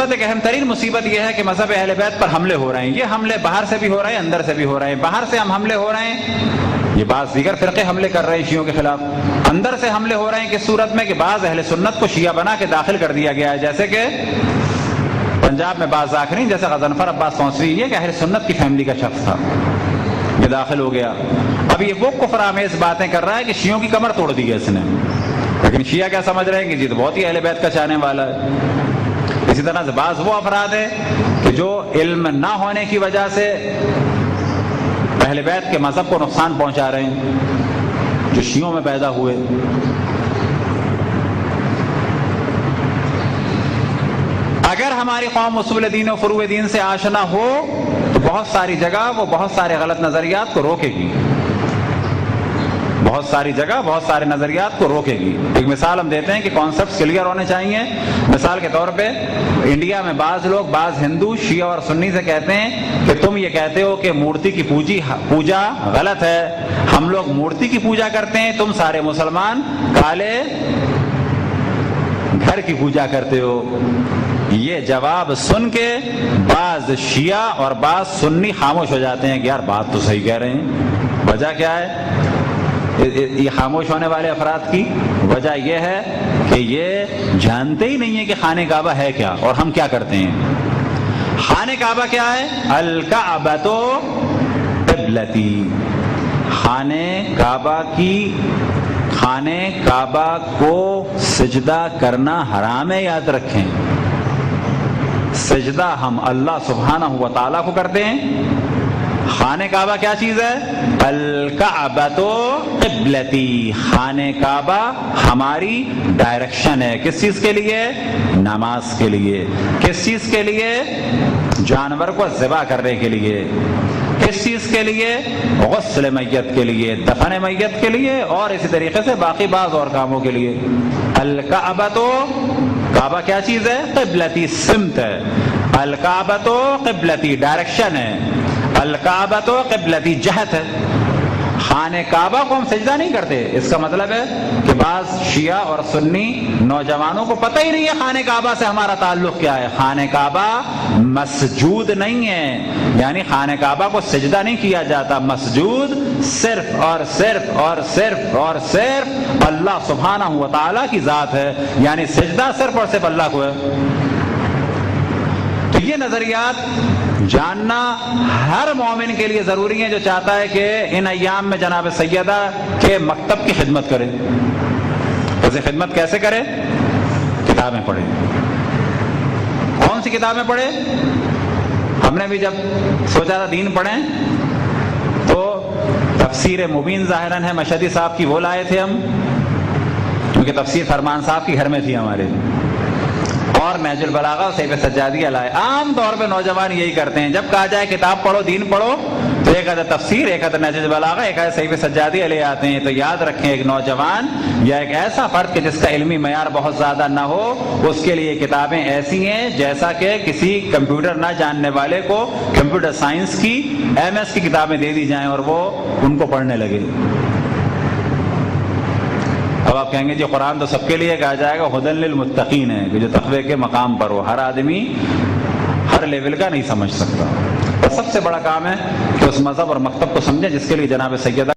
نسبت ایک اہم ترین مصیبت یہ ہے کہ مذہب اہل بیت پر حملے ہو رہے ہیں. یہ حملے باہر سے بھی ہو رہے ہیں, اندر سے بھی ہو رہے ہیں. باہر سے ہم حملے ہو رہے ہیں, یہ بعض دیگر فرقے حملے کر رہے ہیں شیعوں کے خلاف. اندر سے حملے ہو رہے ہیں کس صورت میں کہ بعض اہل سنت کو شیعہ بنا کے داخل کر دیا گیا ہے, جیسے کہ پنجاب میں بعض ذاکرین جیسے غضنفر عباس قونسری, یہ کہ اہل سنت کی فیملی کا شخص تھا, یہ داخل ہو گیا. اب یہ وہ کفر آمیز باتیں کر رہا ہے کہ شیعوں کی کمر توڑ دی ہے اس نے. لیکن شیعہ کیا سمجھ رہے ہیں کہ جی تو بہت ہی اہل بیت کا چاہنے والا ہے. اسی طرح سے بعض وہ افراد ہیں کہ جو علم نہ ہونے کی وجہ سے اہل بیت کے مذہب کو نقصان پہنچا رہے ہیں, جو شیعوں میں پیدا ہوئے. اگر ہماری قوم اصول دین و فروع دین سے آشنا ہو تو بہت ساری جگہ وہ بہت سارے غلط نظریات کو روکے گی, بہت ساری جگہ بہت سارے نظریات کو روکے گی. ایک مثال ہم دیتے ہیں کہ کانسیپٹس کلیئر ہونے چاہیے. مثال کے طور پہ انڈیا میں بعض لوگ, بعض ہندو شیعہ اور سنی سے کہتے ہیں کہ تم یہ کہتے ہو کہ مورتی کی پوجا غلط ہے, ہم لوگ مورتی کی پوجا کرتے ہیں, تم سارے مسلمان کالے گھر کی پوجا کرتے ہو. یہ جواب سن کے بعض شیعہ اور بعض سنی خاموش ہو جاتے ہیں کہ یار بات تو صحیح کہہ رہے ہیں. وجہ کیا ہے؟ یہ خاموش ہونے والے افراد کی وجہ یہ ہے کہ یہ جانتے ہی نہیں ہیں کہ خانہ کعبہ ہے کیا اور ہم کیا کرتے ہیں. خانہ کعبہ کیا ہے؟ الکعبۃ قبلتی. خانہ کعبہ کو سجدہ کرنا حرام ہے, یاد رکھیں. سجدہ ہم اللہ سبحانہ و تعالیٰ کو کرتے ہیں. خانہ کعبہ کیا چیز ہے؟ الکعبۃ قبلتی. خانہ کعبہ ہماری ڈائریکشن ہے. کس چیز کے لیے؟ نماز کے لیے. کس چیز کے لیے؟ جانور کو ذبح کرنے کے لیے. کس چیز کے لیے؟ غسل میت کے لیے, دفن میت کے لیے, اور اسی طریقے سے باقی بعض اور کاموں کے لیے. الکعبۃ, کعبہ کیا چیز ہے؟ قبلتی, سمت ہے. الکعبۃ قبلتی, ڈائریکشن ہے. الکعبۃ قبلتی, جہت ہے. خانہ کعبہ کو ہم سجدہ نہیں کرتے. اس کا مطلب ہے کہ بعض شیعہ اور سنی نوجوانوں کو پتہ ہی نہیں ہے خانہ کعبہ سے ہمارا تعلق کیا ہے. خانہ کعبہ مسجود نہیں ہے, یعنی خانہ کعبہ کو سجدہ نہیں کیا جاتا. مسجود صرف اور صرف اور صرف اور صرف اللہ سبحانہ و تعالیٰ کی ذات ہے, یعنی سجدہ صرف اور صرف اللہ کو ہے. تو یہ نظریات جاننا ہر مومن کے لیے ضروری ہے جو چاہتا ہے کہ ان ایام میں جناب سیدہ کے مکتب کی خدمت کرے. اسے خدمت کیسے کرے؟ کتابیں پڑھے. کون سی کتابیں پڑھے؟ ہم نے بھی جب سوچا تھا دین پڑھیں تو تفسیر مبین ظاہراً ہے مشہدی صاحب کی, وہ لائے تھے ہم, کیونکہ تفسیر فرمان صاحب کی گھر میں تھی ہمارے, اور نہج البلاغہ اور سیف سجادیہ لائے. عام طور پہ نوجوان یہی کرتے ہیں, جب کہا جائے کتاب پڑھو, دین پڑھو, تو ایک آدھا تفسیر, ایک آدھا نہج البلاغہ, ایک آدھا سیف سجادیہ لے آتے ہیں. تو یاد رکھیں, ایک نوجوان یا ایک ایسا فرد کہ جس کا علمی معیار بہت زیادہ نہ ہو, اس کے لیے کتابیں ایسی ہیں جیسا کہ کسی کمپیوٹر نہ جاننے والے کو کمپیوٹر سائنس کی MS کی کتابیں دے دی جائیں اور وہ ان کو پڑھنے لگے. اب آپ کہیں گے جی قرآن تو سب کے لیے کہا جائے گا ہدی للمتقین ہے, کہ جو تقوی کے مقام پر ہو. ہر آدمی ہر لیول کا نہیں سمجھ سکتا. اور سب سے بڑا کام ہے کہ اس مذہب اور مکتب کو سمجھیں جس کے لیے جناب سیدہ